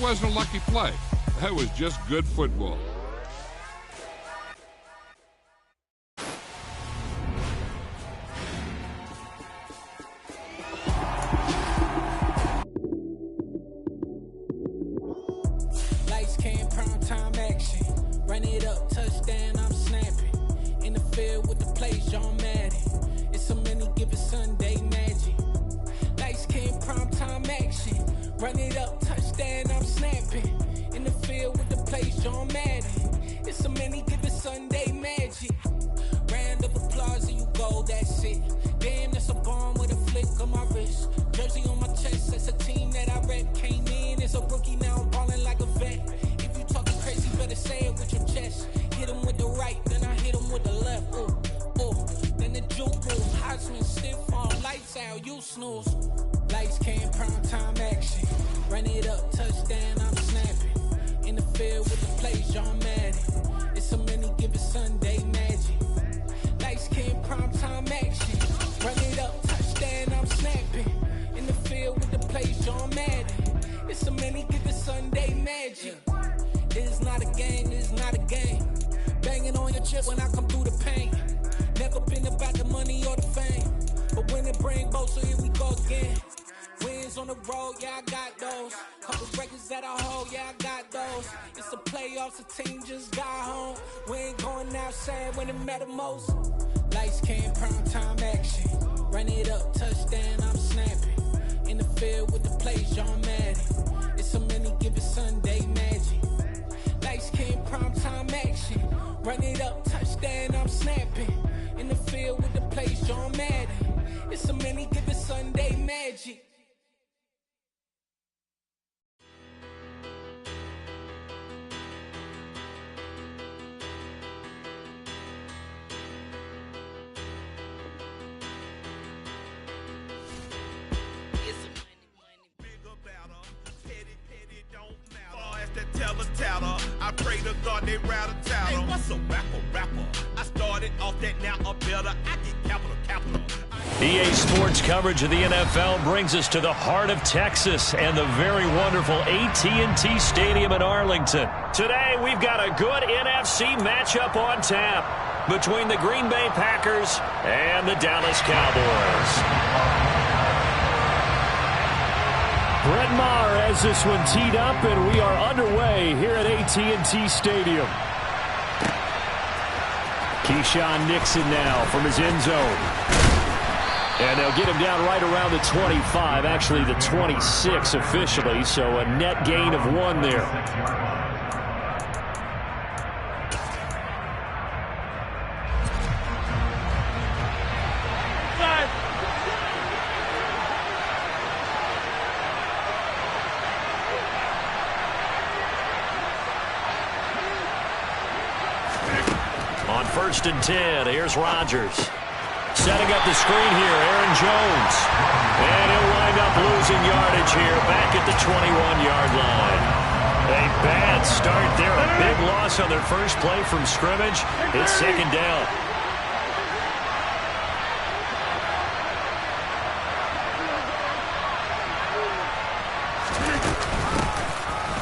wasn't a lucky play. That was just good football. Lights came, prime time action. Run it up, touchdown, I'm snapping. In the field with the plays, John Madden. It's a many given Sunday magic. Lights came, prime time action. Run it up, touchdown, I'm snapping. In the field with the plays, John Madden. It's a many given Sunday magic. Round of applause and you go, that's it. Damn, that's a bomb with a flick on my wrist. Jersey on my chest, that's a team that I rep. Came in as a rookie, now I'm ballin' like a vet. If you talking crazy, better say it with your chest. Hit him with the right, then I hit him with the left. Then the juke move, Heisman stiff on, lights out, you snooze. Lights came, prime time action. Run it up, touchdown, I'm snapping. In the field with the plays, John Madden. It's a many given Sunday magic. Lights came, prime time action. Run it up, touchdown, I'm snapping. In the field with the plays, John Madden. It's a many given Sunday magic. It is not a game, it is not a game. Banging on your chest when I come through the pain. Never been about the money or the fame. But when it bring both, so here we go again. Wins on the road, yeah, I got those. Couple records that I hold, yeah, I got those. It's the playoffs, the team just got home. We ain't going outside when it matter most. Lights came, prime time action. Run it up, touchdown, I'm snapping. In the field with the plays, John Madden. It's a many given Sunday magic. Lights came, prime time action. Run it up, touchdown, I'm snapping. In the field with the plays, John Madden. It's a many given Sunday magic. I pray to God they rattle tattle. Hey, what's a rapper? I started off that, now I'm better. I get capital. EA Sports coverage of the NFL brings us to the heart of Texas and the very wonderful AT&T Stadium in Arlington. Today, we've got a good NFC matchup on tap between the Green Bay Packers and the Dallas Cowboys. Brett Maher has this one teed up, and we are underway here at AT&T Stadium. Keyshawn Nixon now from his end zone. And they'll get him down right around the 25, actually the 26 officially, so a net gain of 1 there. On 1st and 10, here's Rodgers. Setting up the screen here, Aaron Jones. And he'll wind up losing yardage here back at the 21-yard line. A bad start there, a big loss on their first play from scrimmage. It's 2nd down.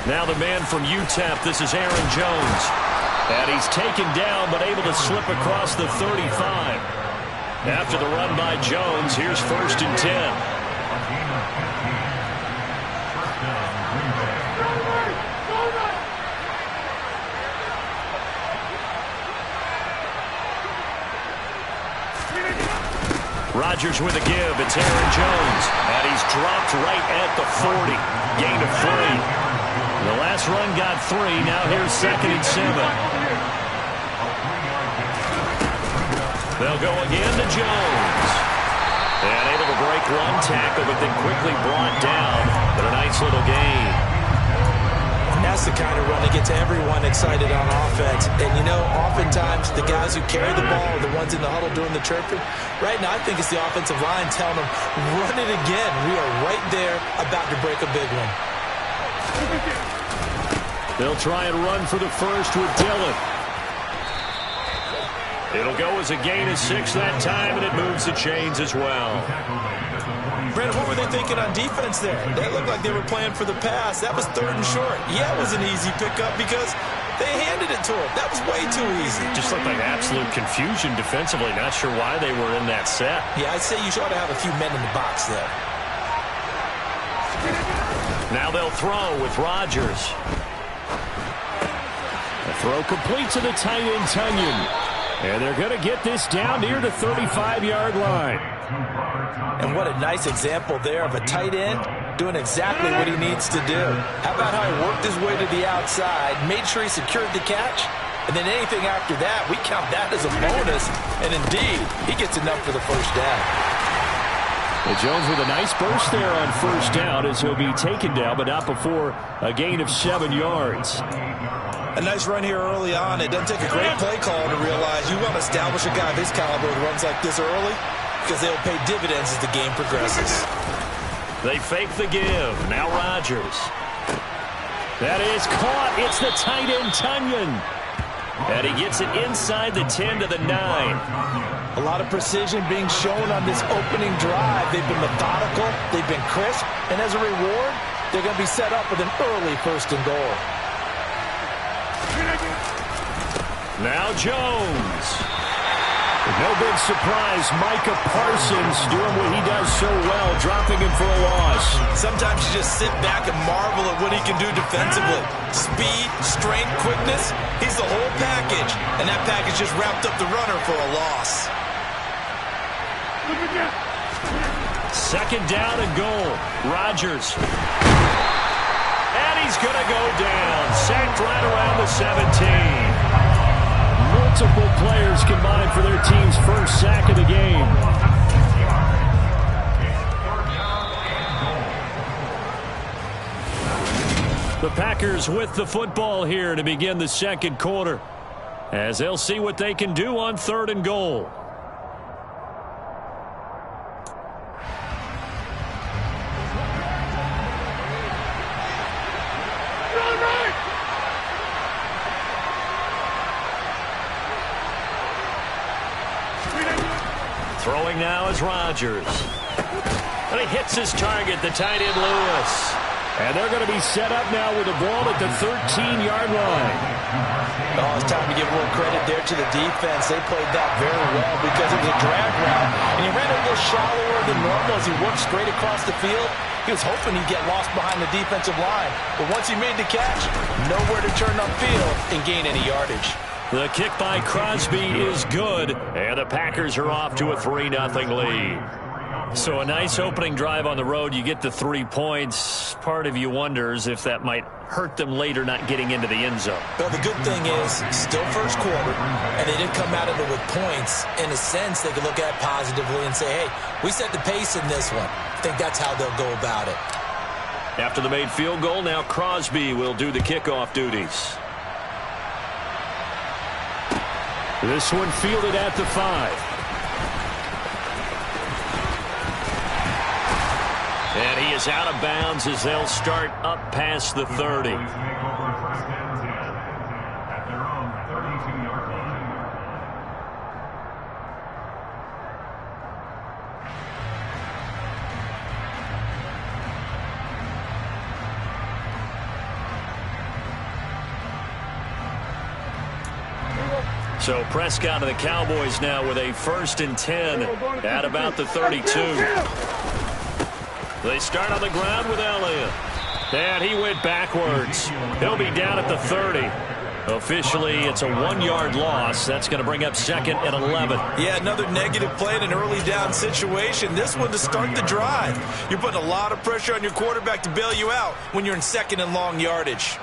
Now the man from UTEP, this is Aaron Jones. And he's taken down, but able to slip across the 35. After the run by Jones, here's 1st and 10. Rodgers with a give. It's Aaron Jones. And he's dropped right at the 40. Gain of 3. The last run got 3. Now here's 2nd and 7. They'll go again to Jones. And able to break 1 tackle, but then quickly brought down. But a nice little gain. That's the kind of run that gets everyone excited on offense. And, you know, oftentimes the guys who carry the ball are the ones in the huddle doing the chirping. Right now, I think it's the offensive line telling them, run it again. We are right there about to break a big one. They'll try and run for the first with Dillon. It'll go as a gain of 6 that time, and it moves the chains as well. Brandon, what were they thinking on defense there? They looked like they were playing for the pass. That was 3rd and short. Yeah, it was an easy pickup because they handed it to him. That was way too easy. Just looked like absolute confusion defensively. Not sure why they were in that set. Yeah, I'd say you ought to have a few men in the box there. Now they'll throw with Rodgers. The throw complete to the tight end, Tunyon. And they're going to get this down near the 35-yard line. And what a nice example there of a tight end doing exactly what he needs to do. How about how he worked his way to the outside, made sure he secured the catch, and then anything after that, we count that as a bonus. And indeed, he gets enough for the first down. Well, Jones with a nice burst there on first down as he'll be taken down, but not before a gain of 7 yards. A nice run here early on. It doesn't take a great play call to realize you want to establish a guy of his caliber who runs like this early because they'll pay dividends as the game progresses. They fake the give. Now Rodgers. That is caught. It's the tight end, Tunyon. And he gets it inside the 10 to the 9. A lot of precision being shown on this opening drive. They've been methodical. They've been crisp. And as a reward, they're going to be set up with an early 1st and goal. Now Jones. No big surprise, Micah Parsons doing what he does so well, dropping him for a loss. Sometimes you just sit back and marvel at what he can do defensively. Speed, strength, quickness, he's the whole package. And that package just wrapped up the runner for a loss. 2nd down and goal. Rodgers. And he's going to go down. Sacked right around the 17. Multiple players combined for their team's first sack of the game. The Packers with the football here to begin the 2nd quarter, as they'll see what they can do on 3rd and goal. Throwing now is Rodgers. And he hits his target, the tight end Lewis. And they're going to be set up now with the ball at the 13-yard line. Oh, it's time to give a little credit there to the defense. They played that very well because it was a drag route. And he ran a little shallower than normal as he worked straight across the field. He was hoping he'd get lost behind the defensive line. But once he made the catch, nowhere to turn upfield and gain any yardage. The kick by Crosby is good, and the Packers are off to a 3-0 lead. So a nice opening drive on the road. You get the 3 points. Part of you wonders if that might hurt them later not getting into the end zone. Well, the good thing is, still first quarter, and they didn't come out of it with points. In a sense, they could look at it positively and say, hey, we set the pace in this one. I think that's how they'll go about it. After the made field goal, now Crosby will do the kickoff duties. This one fielded at the 5. And he is out of bounds as they'll start up past the 30. So Prescott and the Cowboys now with a 1st and 10 at about the 32. They start on the ground with Elliott. And he went backwards. He'll be down at the 30. Officially, it's a 1-yard loss. That's going to bring up 2nd and 11. Yeah, another negative play in an early down situation. This one to start the drive. You're putting a lot of pressure on your quarterback to bail you out when you're in 2nd and long yardage.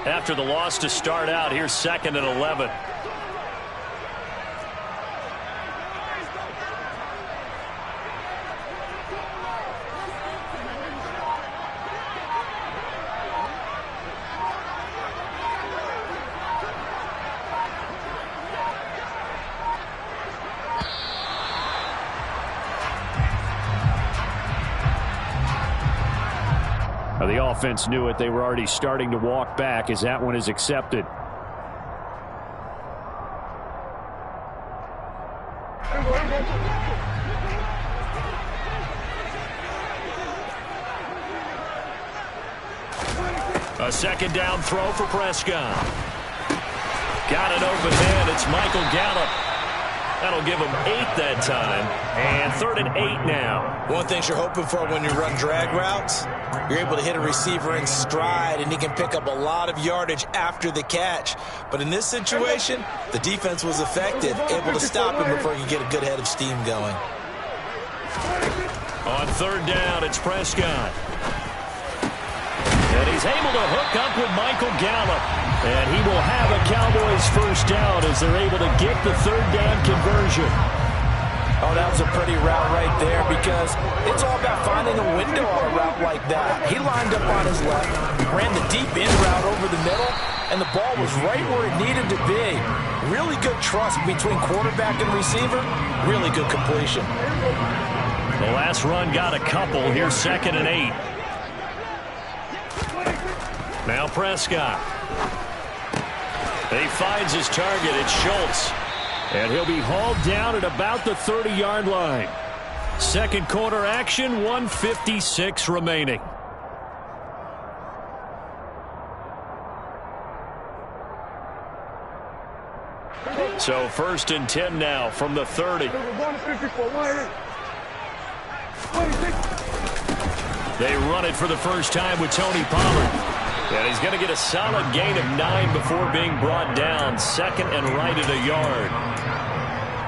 After the loss to start out, here's 2nd and 11. The offense knew it. They were already starting to walk back as that one is accepted. A second down throw for Prescott. Got an open man. It's Michael Gallup. That'll give him 8 that time. And 3rd and 8 now. One thing you're hoping for when you run drag routes, you're able to hit a receiver in stride, and he can pick up a lot of yardage after the catch. But in this situation, the defense was effective, able to stop him before he could get a good head of steam going. On 3rd down, it's Prescott. And he's able to hook up with Michael Gallup. And he will have a Cowboys first down as they're able to get the 3rd down conversion. Oh, that was a pretty route right there because it's all about finding a window on a route like that. He lined up on his left, ran the deep in route over the middle, and the ball was right where it needed to be. Really good trust between quarterback and receiver. Really good completion. The last run got a couple. Here's 2nd and 8. Now Prescott. He finds his target. It's Schultz. And he'll be hauled down at about the 30-yard line. Second quarter action, 1:56 remaining. So 1st and 10 now from the 30. They run it for the first time with Tony Pollard. And he's going to get a solid gain of 9 before being brought down. 2nd and right at a yard.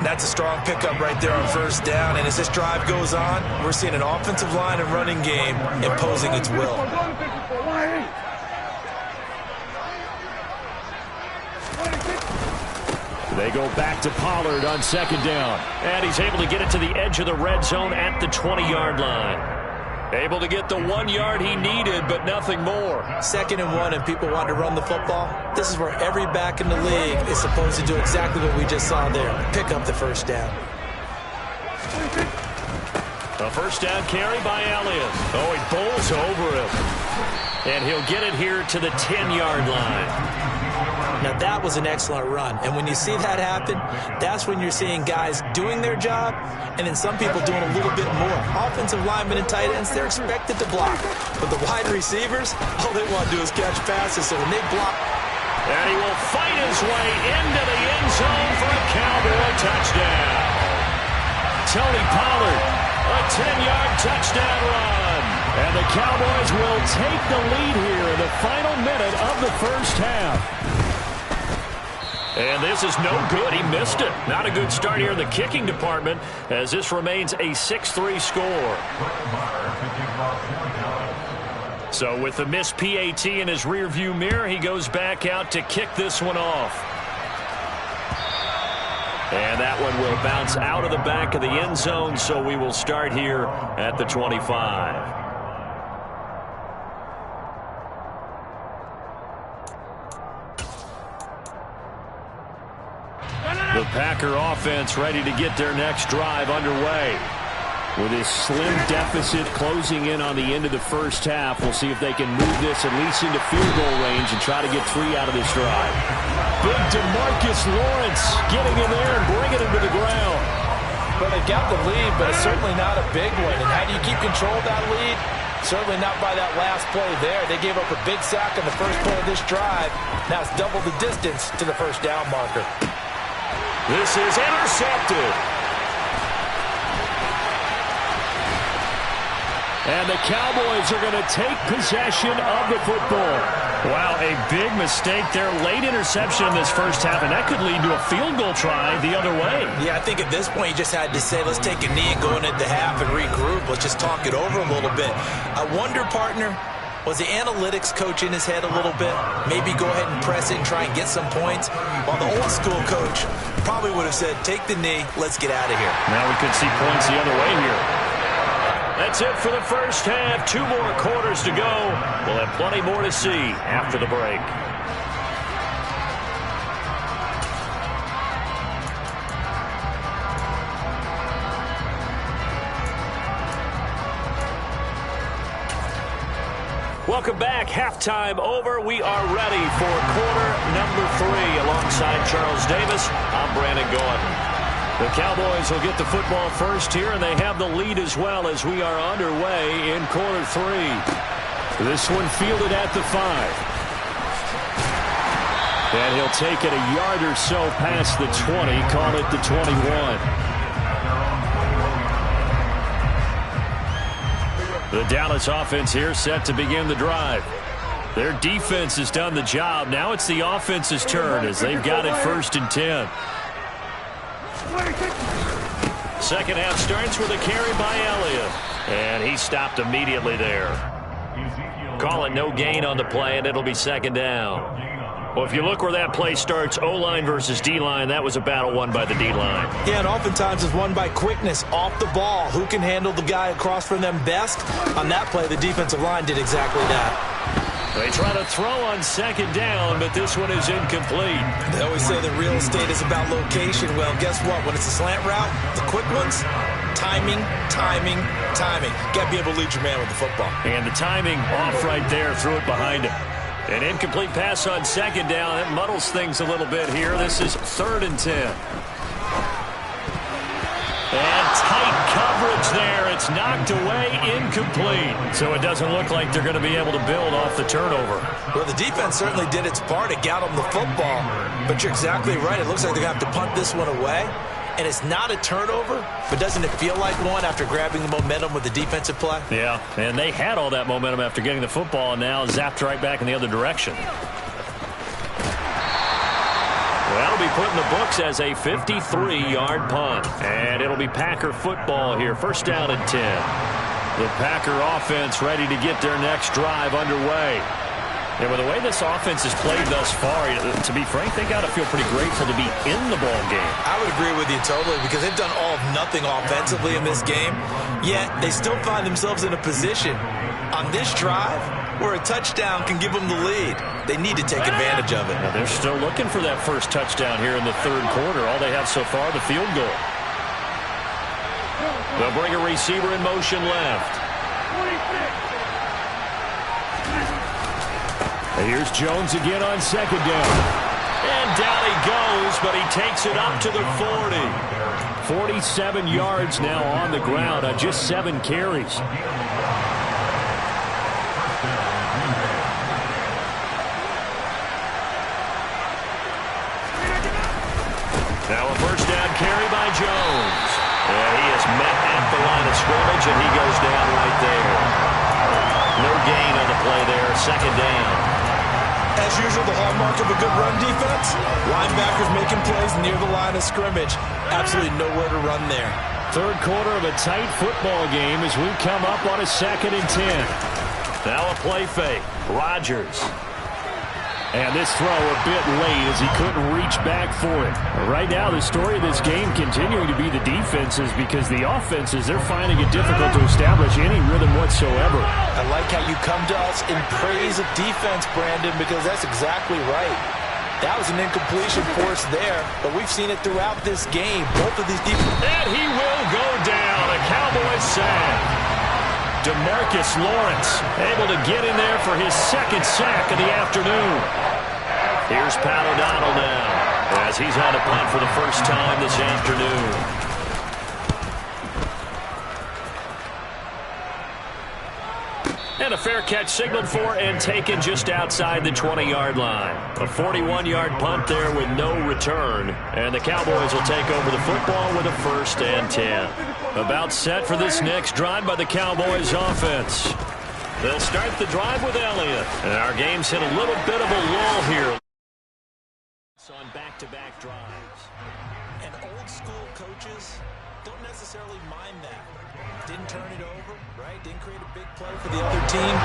That's a strong pickup right there on 1st down. And as this drive goes on, we're seeing an offensive line and running game imposing its will. They go back to Pollard on 2nd down. And he's able to get it to the edge of the red zone at the 20-yard line. Able to get the 1 yard he needed, but nothing more. 2nd and 1, and people want to run the football. This is where every back in the league is supposed to do exactly what we just saw there. Pick up the 1st down. A 1st down carry by Elliott. Oh, he bowls over him. And he'll get it here to the 10-yard line. Now, that was an excellent run. And when you see that happen, that's when you're seeing guys doing their job and then some people doing a little bit more. Offensive linemen and tight ends, they're expected to block. But the wide receivers, all they want to do is catch passes. So when they block... And he will fight his way into the end zone for a Cowboy touchdown. Tony Pollard, a 10-yard touchdown run. And the Cowboys will take the lead here in the final minute of the first half. And this is no good. He missed it. Not a good start here in the kicking department as this remains a 6-3 score. So with the missed PAT in his rearview mirror, he goes back out to kick this one off. And that one will bounce out of the back of the end zone, so we will start here at the 25. The Packer offense ready to get their next drive underway. With his slim deficit closing in on the end of the first half, we'll see if they can move this at least into field goal range and try to get 3 out of this drive. Big DeMarcus Lawrence getting in there and bringing him to the ground. Well, they got the lead, but it's certainly not a big one. And how do you keep control of that lead? Certainly not by that last play there. They gave up a big sack on the first play of this drive. Now it's double the distance to the first down marker. This is intercepted. And the Cowboys are going to take possession of the football. Wow, a big mistake there. Late interception in this first half, and that could lead to a field goal try the other way. Yeah, I think at this point you just had to say, let's take a knee and go into the half and regroup. Let's just talk it over a little bit. I wonder, partner, was the analytics coach in his head a little bit? Maybe go ahead and press it and try and get some points? While the old school coach probably would have said, take the knee, let's get out of here. Now we could see points the other way here. That's it for the first half. 2 more quarters to go. We'll have plenty more to see after the break. Welcome back. Halftime over. We are ready for quarter number 3. Alongside Charles Davis, I'm Brandon Gordon. The Cowboys will get the football first here, and they have the lead as well as we are underway in quarter 3. This one fielded at the 5. And he'll take it a yard or so past the 20, call it the 21. The Dallas offense here set to begin the drive. Their defense has done the job. Now it's the offense's turn as they've got it 1st and 10. Second half starts with a carry by Elliott. And he stopped immediately there. Call it no gain on the play, and it'll be 2nd down. Well, if you look where that play starts, O-line versus D-line, that was a battle won by the D-line. Yeah, and oftentimes it's won by quickness off the ball. Who can handle the guy across from them best? On that play, the defensive line did exactly that. They try to throw on 2nd down, but this one is incomplete. They always say that real estate is about location. Well, guess what? When it's a slant route, the quick ones, timing, timing, timing. Got to be able to lead your man with the football. And the timing off right there, threw it behind him. An incomplete pass on 2nd down. That muddles things a little bit here. This is 3rd and 10. And tight coverage there. It's knocked away, incomplete. So it doesn't look like they're going to be able to build off the turnover. Well, the defense certainly did its part. It got them the football. But you're exactly right. It looks like they're going to have to punt this one away. And it's not a turnover, but doesn't it feel like one after grabbing the momentum with the defensive play? Yeah, and they had all that momentum after getting the football and now zapped right back in the other direction. Well, that'll be put in the books as a 53-yard punt. And it'll be Packer football here. 1st down and 10. The Packer offense ready to get their next drive underway. Yeah, with the way this offense has played thus far, to be frank, they got to feel pretty grateful to be in the ball game. I would agree with you totally because they've done all of nothing offensively in this game, yet they still find themselves in a position on this drive where a touchdown can give them the lead. They need to take advantage of it. Now, they're still looking for that first touchdown here in the 3rd quarter. All they have so far, the field goal. They'll bring a receiver in motion left. Here's Jones again on 2nd down. And down he goes, but he takes it up to the 40. 47 yards now on the ground on just 7 carries. Now a 1st down carry by Jones. And he is met at the line of scrimmage, and he goes down right there. No gain on the play there, 2nd down. As usual, the hallmark of a good run defense, linebackers making plays near the line of scrimmage. Absolutely nowhere to run there. 3rd quarter of a tight football game as we come up on a 2nd and 10. Now a play fake. Rodgers. And this throw a bit late as he couldn't reach back for it. Right now, the story of this game continuing to be the defenses because the offenses, they're finding it difficult to establish any rhythm whatsoever. I like how you come to us in praise of defense, Brandon, because that's exactly right. That was an incompletion for us there, but we've seen it throughout this game. Both of these defenses. And he will go down. A Cowboys sack. DeMarcus Lawrence able to get in there for his 2nd sack of the afternoon. Here's Pat O'Donnell now as he's on a punt for the first time this afternoon. And a fair catch signaled for and taken just outside the 20-yard line. A 41-yard punt there with no return. And the Cowboys will take over the football with a 1st and 10. About set for this next drive by the Cowboys offense. They'll start the drive with Elliott. And our game's hit a little bit of a lull here. On back-to-back drives. And old school coaches don't necessarily mind that. Didn't turn it over, right? Didn't create a big play for the other team.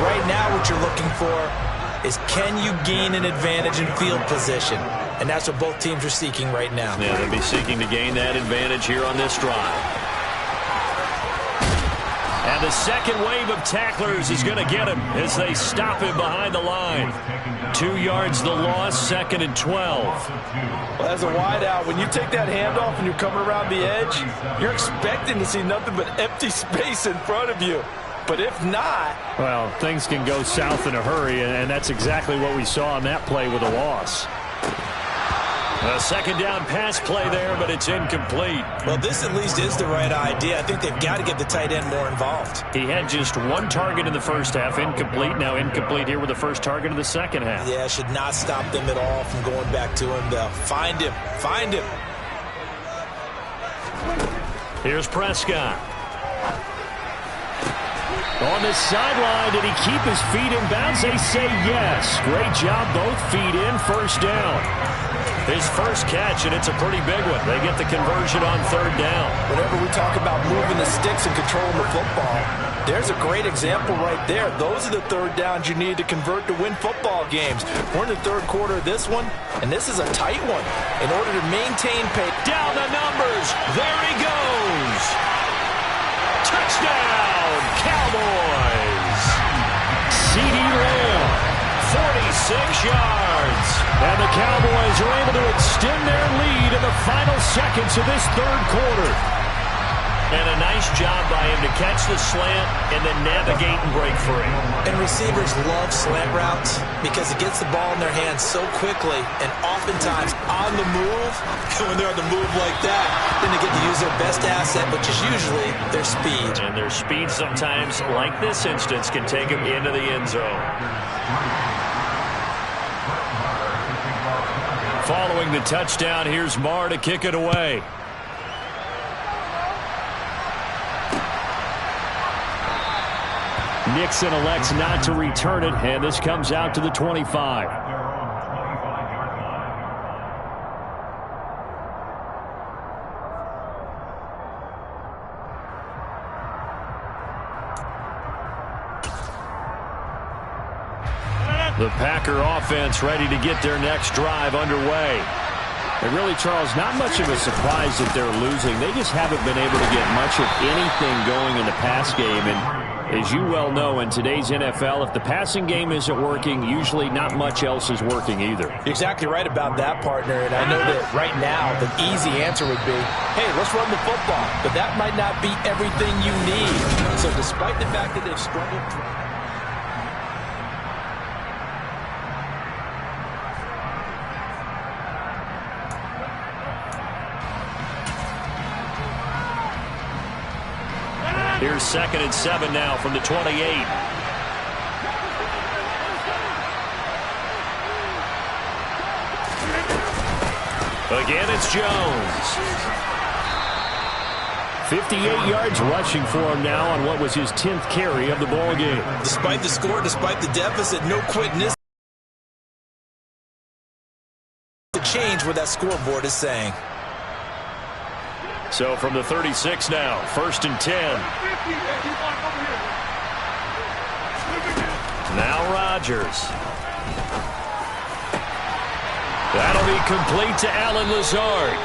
Right now what you're looking for is can you gain an advantage in field position? And that's what both teams are seeking right now. Yeah, they'll be seeking to gain that advantage here on this drive. And the second wave of tacklers is going to get him as they stop him behind the line. 2 yards the loss, 2nd and 12. Well, as a wideout, when you take that handoff and you're coming around the edge, you're expecting to see nothing but empty space in front of you. But if not... Well, things can go south in a hurry, and that's exactly what we saw on that play with a loss. A second down pass play there, but it's incomplete. Well, this at least is the right idea. I think they've got to get the tight end more involved. He had just one target in the first half, incomplete. Now incomplete here with the first target of the second half. Yeah, should not stop them at all from going back to him, though. Find him. Find him. Here's Prescott. On the sideline, did he keep his feet in bounds? They say yes. Great job, both feet in, first down. His first catch, and it's a pretty big one. They get the conversion on third down. Whenever we talk about moving the sticks and controlling the football, there's a great example right there. Those are the third downs you need to convert to win football games. We're in the third quarter of this one, and this is a tight one. In order to maintain pace. Down the numbers. There he goes. Touchdown, Cowboys. C.D. Lamb, 46 yards. And the Cowboys are able to extend their lead in the final seconds of this third quarter. And a nice job by him to catch the slant and then navigate and break free. And receivers love slant routes because it gets the ball in their hands so quickly and oftentimes on the move. And when they're on the move like that, then they get to use their best asset, which is usually their speed. And their speed sometimes, like this instance, can take them into the end zone. Following the touchdown, here's Marr to kick it away. Nixon elects not to return it, and this comes out to the 25. The Packer offense ready to get their next drive underway. And really, Charles, not much of a surprise that they're losing. They just haven't been able to get much of anything going in the pass game. And as you well know, in today's NFL, if the passing game isn't working, usually not much else is working either. You're exactly right about that, partner. And I know that right now the easy answer would be, hey, let's run the football. But that might not be everything you need. So despite the fact that they've struggled... Here's 2nd and 7 now from the 28. Again, it's Jones. 58 yards rushing for him now on what was his 10th carry of the ball game. Despite the score, despite the deficit, no quitting this. To change what that scoreboard is saying. So from the 36 now, 1st and 10. Now Rodgers. That'll be complete to Allen Lazard.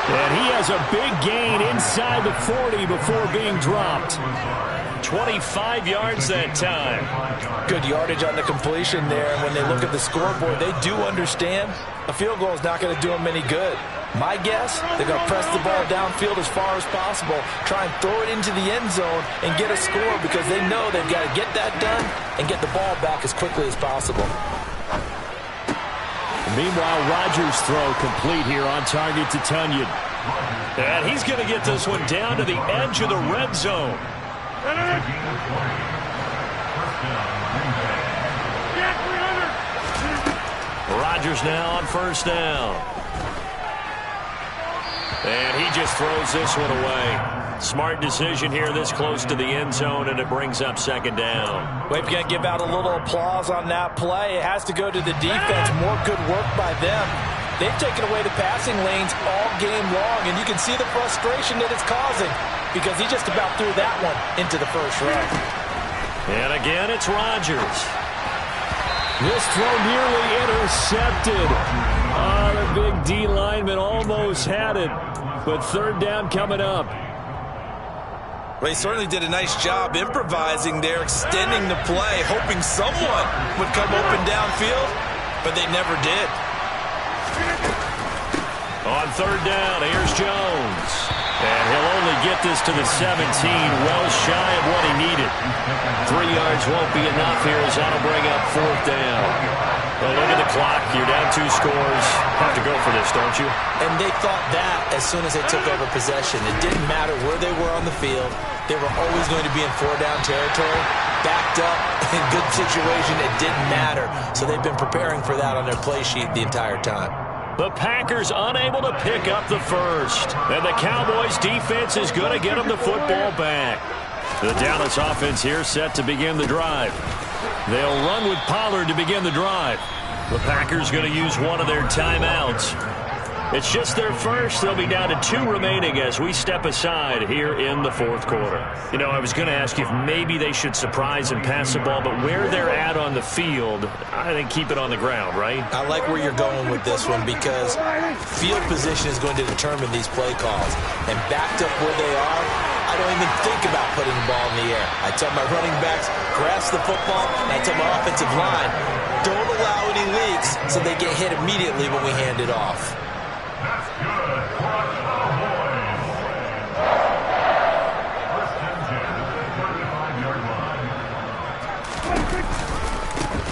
And he has a big gain inside the 40 before being dropped. 25 yards that time. Good yardage on the completion there. And when they look at the scoreboard, they do understand a field goal is not going to do them any good. My guess, they're going to press the ball downfield as far as possible, try and throw it into the end zone and get a score because they know they've got to get that done and get the ball back as quickly as possible. Meanwhile, Rodgers' throw complete here on target to Tunyon. And he's going to get this one down to the edge of the red zone. Rodgers now on 1st down. And he just throws this one away. Smart decision here this close to the end zone, and it brings up 2nd down. We've got to give out a little applause on that play. It has to go to the defense. More good work by them. They've taken away the passing lanes all game long, and you can see the frustration that it's causing because he just about threw that one into the first row. And again, it's Rodgers. This throw nearly intercepted. The big D lineman almost had it, but 3rd down coming up. Well, he certainly did a nice job improvising there, extending the play, hoping someone would come open downfield, but they never did. On 3rd down, here's Jones. And he'll only get this to the 17, well shy of what he needed. 3 yards won't be enough here as that'll bring up 4th down. Well, look at the clock. You're down 2 scores. Have to go for this, don't you? And they thought that as soon as they took over possession. It didn't matter where they were on the field. They were always going to be in 4-down territory, backed up, in good situation. It didn't matter. So they've been preparing for that on their play sheet the entire time. The Packers unable to pick up the first. And the Cowboys defense is going to get them the football back. The Dallas offense here set to begin the drive. They'll run with Pollard to begin the drive. The Packers going to use one of their timeouts. It's just their first. They'll be down to 2 remaining as we step aside here in the 4th quarter. You know, I was going to ask you if maybe they should surprise and pass the ball, but where they're at on the field, I think keep it on the ground, right? I like where you're going with this one because field position is going to determine these play calls. And backed up where they are, I don't even think about putting the ball in the air. I tell my running backs, grasp the football, and I tell my offensive line, don't allow any leaks so they get hit immediately when we hand it off.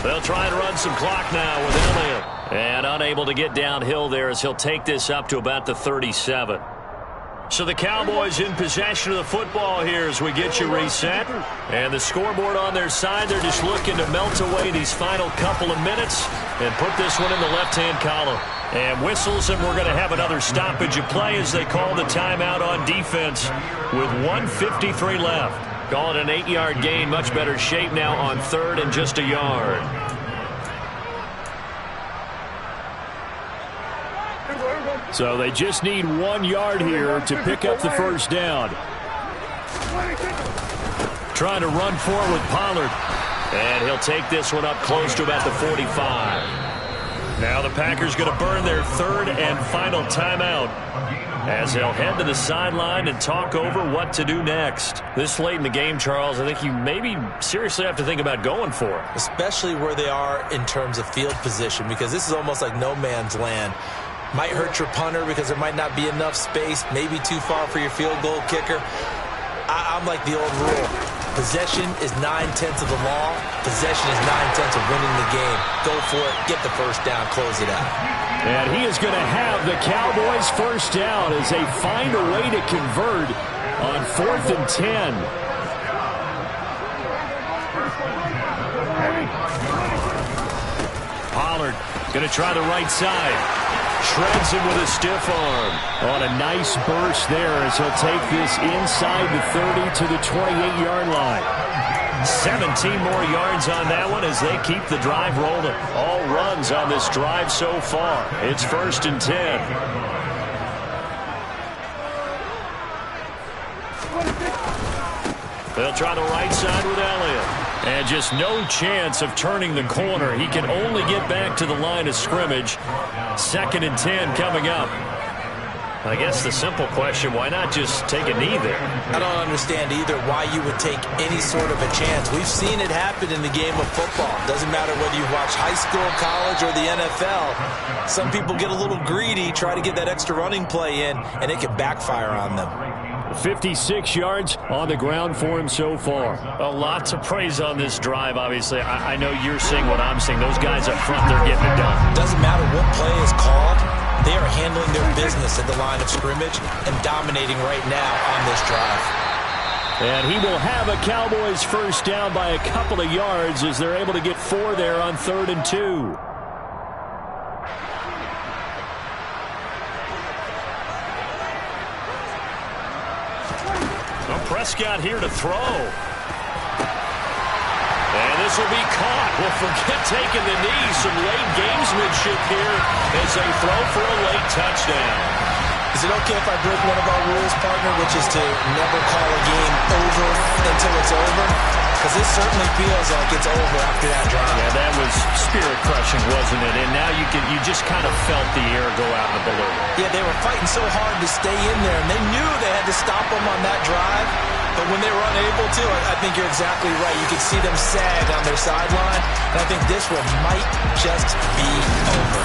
They'll try and run some clock now with Elliott. And unable to get downhill there as he'll take this up to about the 37. So the Cowboys in possession of the football here as we get you reset. And the scoreboard on their side, they're just looking to melt away these final couple of minutes and put this one in the left-hand column. And whistles, and we're going to have another stoppage of play as they call the timeout on defense with 1:53 left. Call it an 8-yard gain, much better shape now on 3rd and just a yard. So they just need 1 yard here to pick up the first down. Trying to run forward with Pollard. And he'll take this one up close to about the 45. Now the Packers going to burn their 3rd and final timeout as they'll head to the sideline and talk over what to do next. This late in the game, Charles, I think you maybe seriously have to think about going for it. Especially where they are in terms of field position, because this is almost like no man's land. Might hurt your punter because there might not be enough space, maybe too far for your field goal kicker. I'm like the old rule. Possession is 9/10 of the law. Possession is 9/10 of winning the game. Go for it. Get the first down. Close it out. And he is going to have the Cowboys first down as they find a way to convert on 4th and 10. Pollard going to try the right side. Shreds him with a stiff arm. On a nice burst there as he'll take this inside the 30 to the 28-yard line. 17 more yards on that one as they keep the drive rolling. All runs on this drive so far. It's 1st and 10. They'll try the right side with Elliott. And just no chance of turning the corner. He can only get back to the line of scrimmage. 2nd and 10 coming up. I guess the simple question, why not just take a knee there? I don't understand either why you would take any sort of a chance. We've seen it happen in the game of football. Doesn't matter whether you watch high school, college, or the NFL. Some people get a little greedy, try to get that extra running play in, and it can backfire on them. 56 yards on the ground for him so far. A lot to praise on this drive, obviously. I know you're seeing what I'm seeing. Those guys up front, they're getting it done. Doesn't matter what play is called. They are handling their business at the line of scrimmage and dominating right now on this drive. And he will have a Cowboys first down by a couple of yards as they're able to get 4 there on 3rd and 2. Prescott here to throw. And this will be caught. Well, forget taking the knee. Some late gamesmanship here as they throw for a late touchdown. Is it okay if I break one of our rules, partner, which is to never call a game over until it's over? Because this certainly feels like it's over after that drive. Yeah, that was spirit-crushing, wasn't it? And now you just kind of felt the air go out in the balloon. Yeah, they were fighting so hard to stay in there, and they knew they had to stop them on that drive. But when they were unable to, I think you're exactly right. You could see them sag on their sideline, and I think this one might just be over.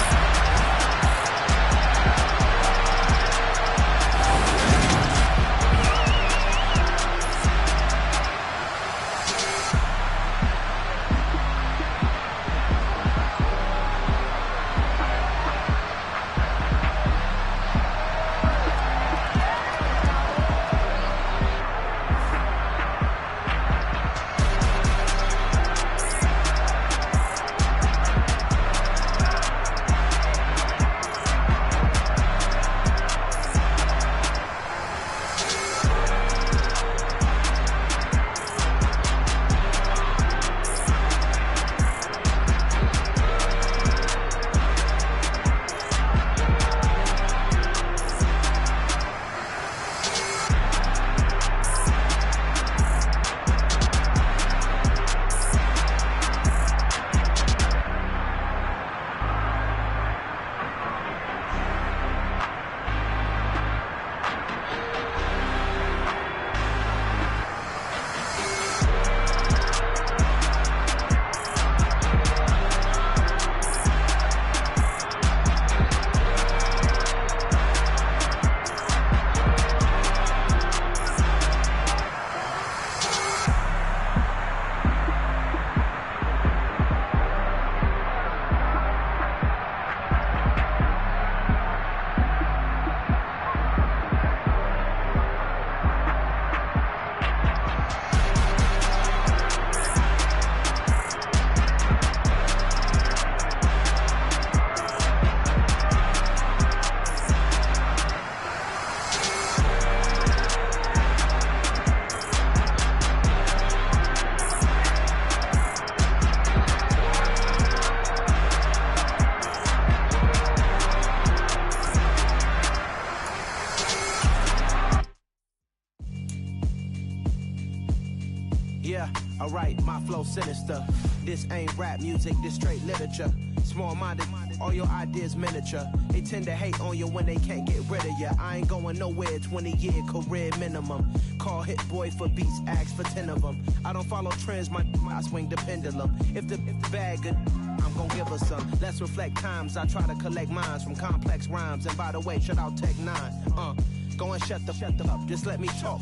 Alright, my flow sinister. This ain't rap music, this straight literature. Small-minded, all your ideas miniature. They tend to hate on you when they can't get rid of you. I ain't going nowhere, 20-year career minimum. Call Hit Boy for beats, ask for 10 of them. I don't follow trends, I swing the pendulum. If the bag good, I'm gon' give her some. Let's reflect times, I try to collect minds from complex rhymes. And by the way, shout out Tech 9. Go and shut the up, just let me talk.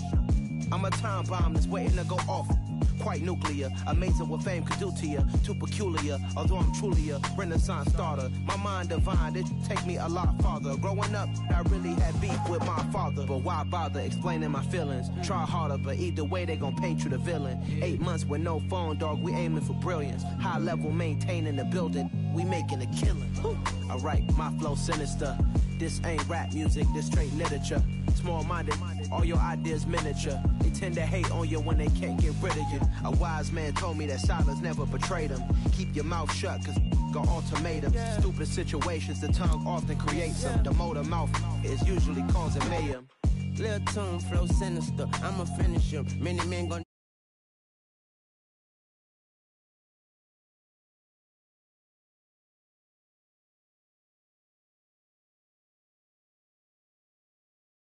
I'm a time bomb that's waiting to go off. Quite nuclear, amazing what fame could do to you. Too peculiar, although I'm truly a renaissance starter. My mind divine, it take me a lot farther. Growing up, I really had beef with my father. But why bother explaining my feelings? Try harder, but either way they gon' paint you the villain. 8 months with no phone, dog, we aiming for brilliance. High level maintaining the building, we making a killing. Alright, my flow sinister. This ain't rap music, this straight literature. Small-minded, all your ideas miniature. They tend to hate on you when they can't get rid of you. A wise man told me that silence never betrayed him. Keep your mouth shut, cause got ultimatums. Stupid situations, the tongue often creates them. The motor mouth is usually causing mayhem. Little tune, flow sinister, I'ma finish him. Many men gon'